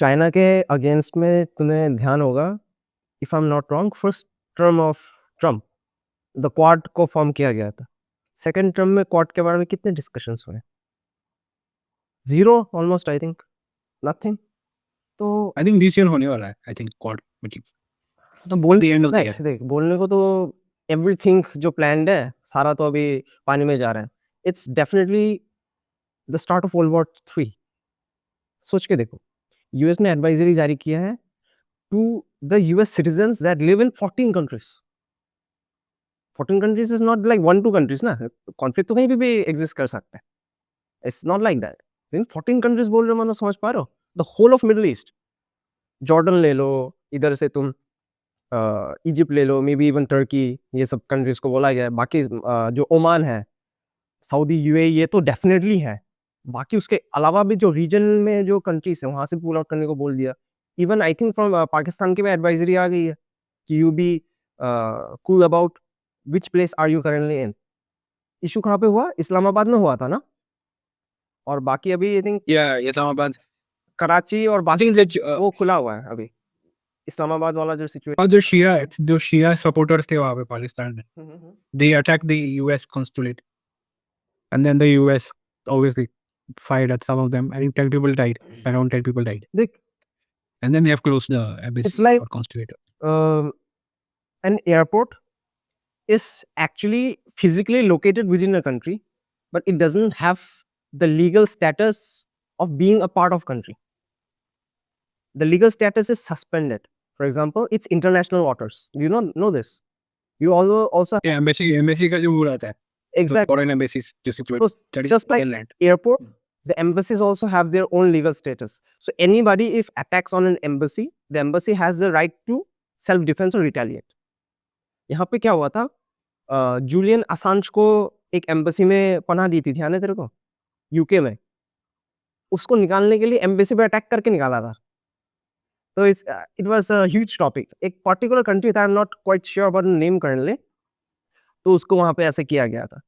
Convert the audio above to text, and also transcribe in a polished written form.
China के against में तुम्हें ध्यान होगा, if I am not wrong, first term of Trump the quad को फॉर्म किया गया था। सेकंड टर्म में क्वाड के बारे में कितने डिस्कशंस हुए? Zero almost, I think nothing. तो आई थिंक दिस ईयर होने वाला है, आई थिंक क्वाड मीटिंग तो बोल द एंड ऑफ द नहीं, ईयर। देख बोलने को तो एवरीथिंग जो प्लान्ड है सारा तो अभी पानी में जा रहा है। It's definitely the start of world war 3। सोच के देखो, यूएस ने एडवाइजरी जारी किया है to the US citizens that live in 14 countries. 14 countries is not like 1-2 countries ना, कॉन्फ्लिक्ट तो कहीं भी एग्जिस्ट कर सकता है। It's not like that. In 14 countries बोल रहे हो, मतलब समझ पा रहे हो? The whole of Middle East, Jordan ले लो, इधर से तुम इजिप्ट ले लो, मे बी इवन टर्की, ये सब कंट्रीज को बोला गया है। बाकी जो ओमान है, सऊदी, यूएई, ये तो डेफिनेटली है। बाकी उसके अलावा भी जो रीजन में जो कंट्रीज है वहां से पुल आउट करने को बोल दिया। Even I think from Pakistan की भी एडवाइजरी आ गई है कि you be cool about which place are you currently in. Issue कहाँ पे हुआ? इस्लामाबाद में हुआ था ना। और बाकी अभी आई थिंक या इस्लामाबाद कराची और आई बाकी थिंक दैट वो खुला हुआ है अभी। इस्लामाबाद वाला जो सिचुएशन। और जो शिया सपोर्टर्स थे वहाँ पे पाकिस्तान में, they attacked the US consulate, and then the US obviously fired at some of them, and 10 people died. Around 10 people died, देख, and then they have closed the it's embassy like or consulate. an airport is actually physically located within a country, but it doesn't have the legal status of being a part of country. The legal status is suspended. For example, it's international waters. Do you know this? You also Yeah, embassy का जो वो रहता है, the exactly. foreign embassies जो So situated that is just like foreign land. airport, the embassies also have their own legal status. So anybody if attacks on an embassy, the embassy has the right to self defense or retaliate. यहाँ पे क्या हुआ था, Julian Assange को एक embassy में पनाह दी थी, ध्यान है तेरे को? यूके में उसको निकालने के लिए एम्बेसी पे अटैक करके निकाला था। तो it was a huge topic. एक पर्टिकुलर कंट्री था, I am not quite sure about the name currently, तो उसको वहां पे ऐसे किया गया था।